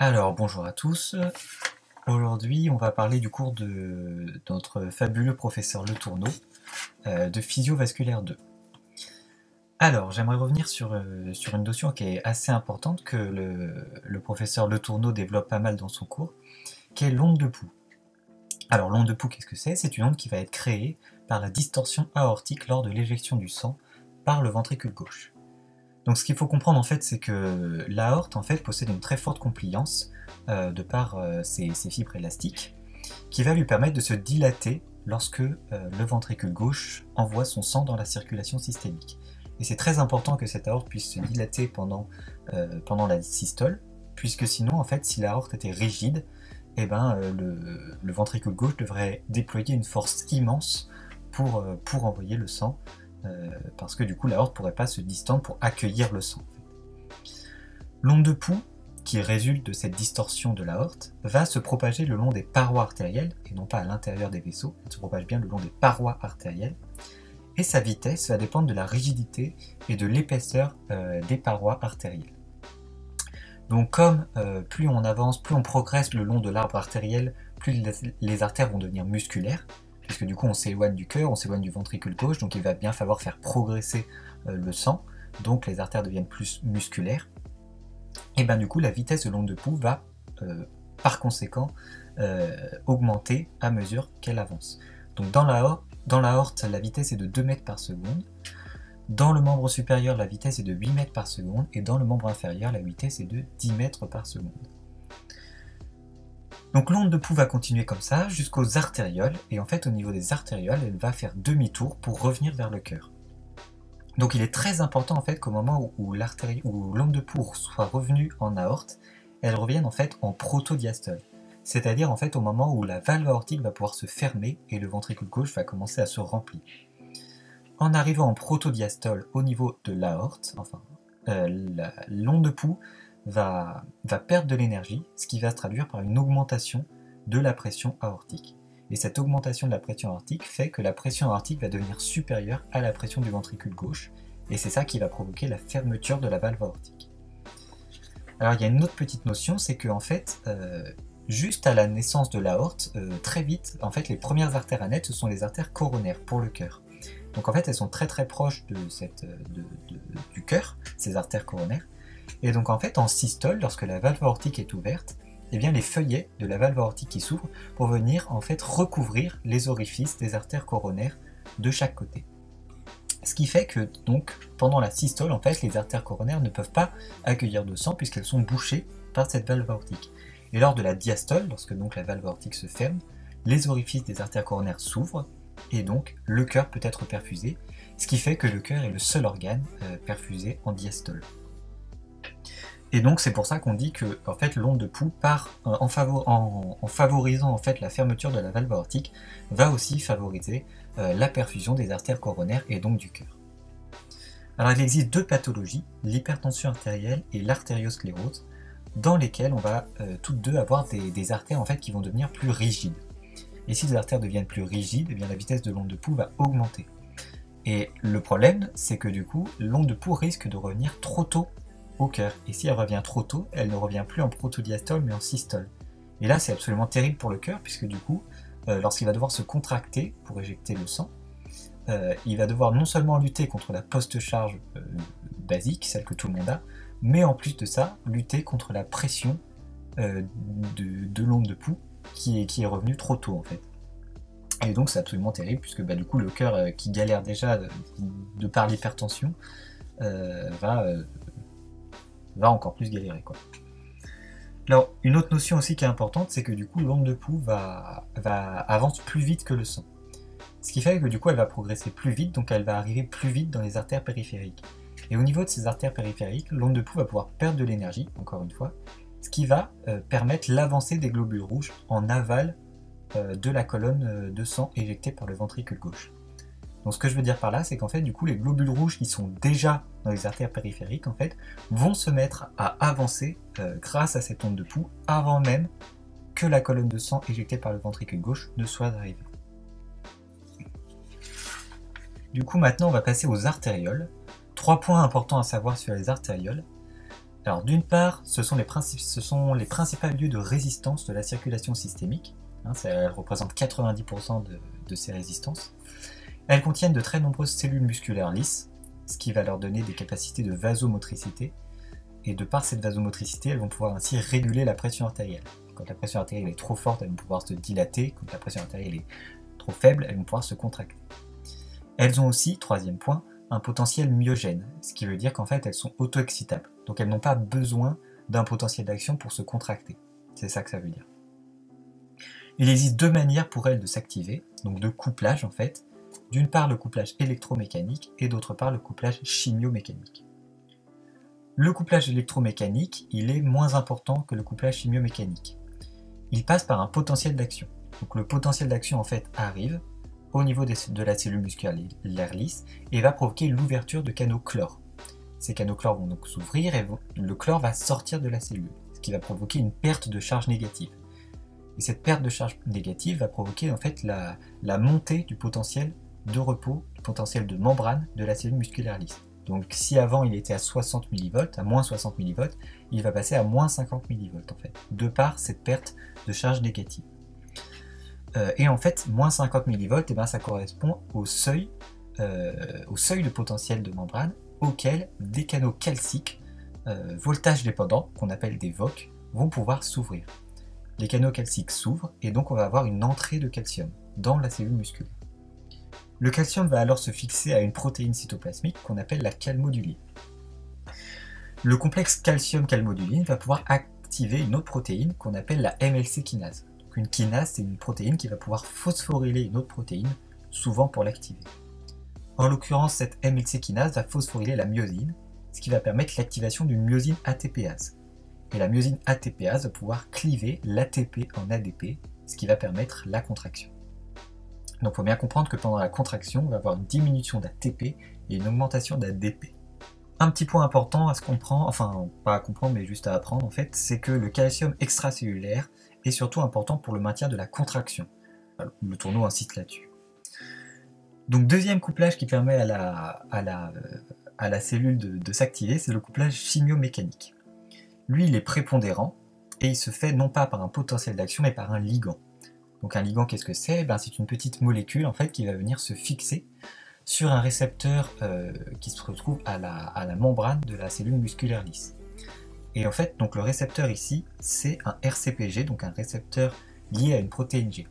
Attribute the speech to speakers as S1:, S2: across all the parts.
S1: Alors, bonjour à tous. Aujourd'hui, on va parler du cours de notre fabuleux professeur Le Tourneau, de Physiovasculaire 2. Alors, j'aimerais revenir sur une notion qui est assez importante que le professeur Le Tourneau développe pas mal dans son cours, qui est l'onde de Poux. Alors, l'onde de Poux, qu'est-ce que c'est? C'est une onde qui va être créée par la distorsion aortique lors de l'éjection du sang par le ventricule gauche. Donc ce qu'il faut comprendre en fait, c'est que l'aorte en fait possède une très forte compliance de par ses fibres élastiques, qui va lui permettre de se dilater lorsque le ventricule gauche envoie son sang dans la circulation systémique. Et c'est très important que cette aorte puisse se dilater pendant la systole, puisque sinon en fait, si l'aorte était rigide, eh ben, le ventricule gauche devrait déployer une force immense pour envoyer le sang, parce que du coup l'aorte ne pourrait pas se distendre pour accueillir le sang. L'onde de Poux, qui résulte de cette distorsion de l'aorte, va se propager le long des parois artérielles, et non pas à l'intérieur des vaisseaux, elle se propage bien le long des parois artérielles, et sa vitesse va dépendre de la rigidité et de l'épaisseur des parois artérielles. Donc comme plus on avance, plus on progresse le long de l'arbre artériel, plus les artères vont devenir musculaires, puisque du coup on s'éloigne du cœur, on s'éloigne du ventricule gauche, donc il va bien falloir faire progresser le sang, donc les artères deviennent plus musculaires, et bien du coup la vitesse de l'onde de Poux va par conséquent augmenter à mesure qu'elle avance. Donc dans l'aorte, la vitesse est de 2 mètres par seconde, dans le membre supérieur la vitesse est de 8 mètres par seconde, et dans le membre inférieur la vitesse est de 10 mètres par seconde. Donc l'onde de Poux va continuer comme ça jusqu'aux artérioles, et en fait au niveau des artérioles, elle va faire demi-tour pour revenir vers le cœur. Donc il est très important en fait qu'au moment où l'onde de Poux soit revenue en aorte, elle revienne en fait en protodiastole. C'est-à-dire en fait au moment où la valve aortique va pouvoir se fermer et le ventricule gauche va commencer à se remplir. En arrivant en protodiastole au niveau de l'aorte, l'onde de Poux va perdre de l'énergie, ce qui va se traduire par une augmentation de la pression aortique. Et cette augmentation de la pression aortique fait que la pression aortique va devenir supérieure à la pression du ventricule gauche, et c'est ça qui va provoquer la fermeture de la valve aortique. Alors il y a une autre petite notion, c'est que en fait, juste à la naissance de l'aorte, très vite, en fait, les premières artères à naître, ce sont les artères coronaires pour le cœur. Donc en fait, elles sont très très proches du cœur, ces artères coronaires. Et donc en fait, en systole, lorsque la valve aortique est ouverte, eh bien les feuillets de la valve aortique qui s'ouvrent pour venir en fait recouvrir les orifices des artères coronaires de chaque côté. Ce qui fait que donc pendant la systole, en fait, les artères coronaires ne peuvent pas accueillir de sang puisqu'elles sont bouchées par cette valve aortique. Et lors de la diastole, lorsque donc la valve aortique se ferme, les orifices des artères coronaires s'ouvrent et donc le cœur peut être perfusé, ce qui fait que le cœur est le seul organe perfusé en diastole. Et donc c'est pour ça qu'on dit que en fait, l'onde de Poux, en favorisant en fait, la fermeture de la valve aortique, va aussi favoriser la perfusion des artères coronaires et donc du cœur. Alors il existe deux pathologies, l'hypertension artérielle et l'artériosclérose, dans lesquelles on va toutes deux avoir des artères en fait, qui vont devenir plus rigides. Et si les artères deviennent plus rigides, eh bien, la vitesse de l'onde de Poux va augmenter. Et le problème, c'est que du coup, l'onde de Poux risque de revenir trop tôt au cœur. Et si elle revient trop tôt, elle ne revient plus en protodiastole mais en systole. Et là, c'est absolument terrible pour le cœur, puisque du coup, lorsqu'il va devoir se contracter pour éjecter le sang, il va devoir non seulement lutter contre la post-charge basique, celle que tout le monde a, mais en plus de ça, lutter contre la pression de l'onde de Poux qui est revenue trop tôt en fait. Et donc c'est absolument terrible, puisque du coup le cœur qui galère déjà de par l'hypertension va encore plus galérer, quoi. Alors, une autre notion aussi qui est importante, c'est que du coup, l'onde de Poux avance plus vite que le sang. Ce qui fait que du coup, elle va progresser plus vite, donc elle va arriver plus vite dans les artères périphériques. Et au niveau de ces artères périphériques, l'onde de Poux va pouvoir perdre de l'énergie, encore une fois, ce qui va permettre l'avancée des globules rouges en aval de la colonne de sang éjectée par le ventricule gauche. Donc ce que je veux dire par là, c'est qu'en fait, du coup, les globules rouges qui sont déjà dans les artères périphériques, en fait, vont se mettre à avancer grâce à cette onde de Poux avant même que la colonne de sang éjectée par le ventricule gauche ne soit arrivée. Du coup, maintenant, on va passer aux artérioles. 3 points importants à savoir sur les artérioles. Alors d'une part, ce sont les principaux lieux de résistance de la circulation systémique. Elles représentent 90% de ces résistances. Elles contiennent de très nombreuses cellules musculaires lisses, ce qui va leur donner des capacités de vasomotricité. Et de par cette vasomotricité, elles vont pouvoir ainsi réguler la pression artérielle. Quand la pression artérielle est trop forte, elles vont pouvoir se dilater. Quand la pression artérielle est trop faible, elles vont pouvoir se contracter. Elles ont aussi, troisième point, un potentiel myogène, ce qui veut dire qu'en fait elles sont auto-excitables. Donc elles n'ont pas besoin d'un potentiel d'action pour se contracter. C'est ça que ça veut dire. Il existe deux manières pour elles de s'activer, donc de couplage en fait. D'une part le couplage électromécanique et d'autre part le couplage chimio-mécanique. Le couplage électromécanique, il est moins important que le couplage chimio-mécanique. Il passe par un potentiel d'action. Donc le potentiel d'action en fait arrive au niveau de la cellule musculaire lisse et va provoquer l'ouverture de canaux chlore. Ces canaux chlore vont donc s'ouvrir et le chlore va sortir de la cellule, ce qui va provoquer une perte de charge négative. Et cette perte de charge négative va provoquer en fait la montée du potentiel de repos, du potentiel de membrane de la cellule musculaire lisse. Donc si avant il était à 60 mV, à moins 60 mV, il va passer à moins 50 mV en fait, de par cette perte de charge négative. Et en fait, moins 50 mV, ça correspond au seuil de potentiel de membrane auquel des canaux calciques, voltage dépendants, qu'on appelle des VOC, vont pouvoir s'ouvrir. Les canaux calciques s'ouvrent et donc on va avoir une entrée de calcium dans la cellule musculaire. Le calcium va alors se fixer à une protéine cytoplasmique qu'on appelle la calmoduline. Le complexe calcium-calmoduline va pouvoir activer une autre protéine qu'on appelle la MLC kinase. Donc une kinase, c'est une protéine qui va pouvoir phosphoryler une autre protéine, souvent pour l'activer. En l'occurrence, cette MLC kinase va phosphoryler la myosine, ce qui va permettre l'activation d'une myosine ATPase. Et la myosine ATPase va pouvoir cliver l'ATP en ADP, ce qui va permettre la contraction. Donc il faut bien comprendre que pendant la contraction, on va avoir une diminution d'ATP et une augmentation d'ADP. Un petit point important à se comprendre, enfin pas à comprendre mais juste à apprendre en fait, c'est que le calcium extracellulaire est surtout important pour le maintien de la contraction. Le tourneau insiste là-dessus. Donc deuxième couplage qui permet à la cellule de s'activer, c'est le couplage chimio-mécanique. Lui il est prépondérant et il se fait non pas par un potentiel d'action mais par un ligand. Donc un ligand, qu'est-ce que c'est ? C'est une petite molécule en fait qui va venir se fixer sur un récepteur qui se retrouve à la membrane de la cellule musculaire lisse. Et en fait, donc le récepteur ici, c'est un RCPG, donc un récepteur lié à une protéine G.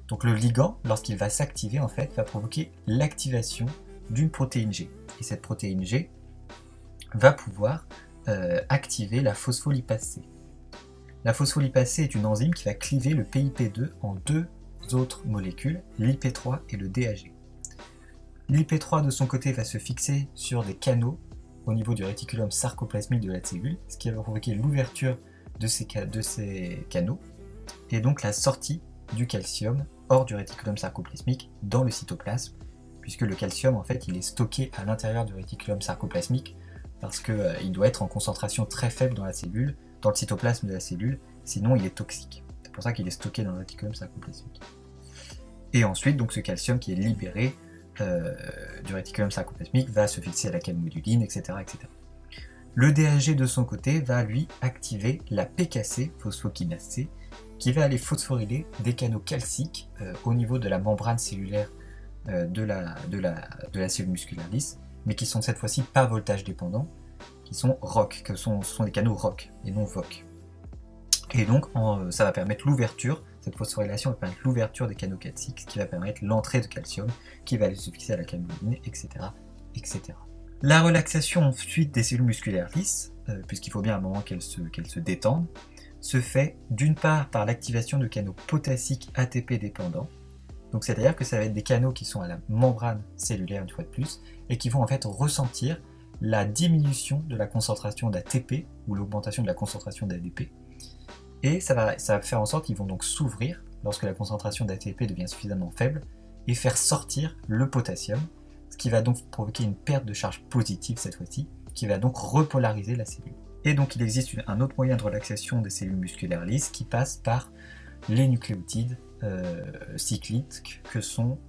S1: Donc le ligand, lorsqu'il va s'activer, en fait, va provoquer l'activation d'une protéine G. Et cette protéine G va pouvoir activer la phospholipase C. La phospholipase C est une enzyme qui va cliver le PIP2 en deux autres molécules, l'IP3 et le DAG. L'IP3 de son côté va se fixer sur des canaux au niveau du réticulum sarcoplasmique de la cellule, ce qui va provoquer l'ouverture de ces canaux et donc la sortie du calcium hors du réticulum sarcoplasmique dans le cytoplasme, puisque le calcium en fait il est stocké à l'intérieur du réticulum sarcoplasmique parce qu'il doit être en concentration très faible dans la cellule, dans le cytoplasme de la cellule, sinon il est toxique. C'est pour ça qu'il est stocké dans le réticulum sarcoplasmique. Et ensuite, donc ce calcium qui est libéré du réticulum sarcoplasmique va se fixer à la calmoduline, etc., etc. Le DAG de son côté va lui activer la PKC, phosphokinase C, qui va aller phosphoryler des canaux calciques au niveau de la membrane cellulaire de la cellule musculaire lisse, mais qui sont cette fois-ci pas voltage dépendants, qui sont ROC, ce sont des canaux ROC et non VOC. Et donc ça va permettre l'ouverture, cette phosphorylation va permettre l'ouverture des canaux calciques, ce qui va permettre l'entrée de calcium, qui va aller se fixer à la calmoduline, etc., etc. La relaxation ensuite des cellules musculaires lisses, puisqu'il faut bien à un moment qu'elles se détendent, se fait d'une part par l'activation de canaux potassiques ATP dépendants, donc c'est-à-dire que ça va être des canaux qui sont à la membrane cellulaire une fois de plus, et qui vont en fait ressentir la diminution de la concentration d'ATP, ou l'augmentation de la concentration d'ADP, et ça va faire en sorte qu'ils vont donc s'ouvrir lorsque la concentration d'ATP devient suffisamment faible, et faire sortir le potassium, ce qui va donc provoquer une perte de charge positive cette fois-ci, qui va donc repolariser la cellule. Et donc il existe un autre moyen de relaxation des cellules musculaires lisses qui passe par les nucléotides cycliques que sont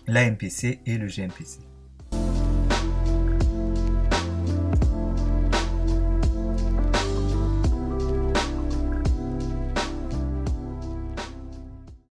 S1: l'AMPC et le GMPC.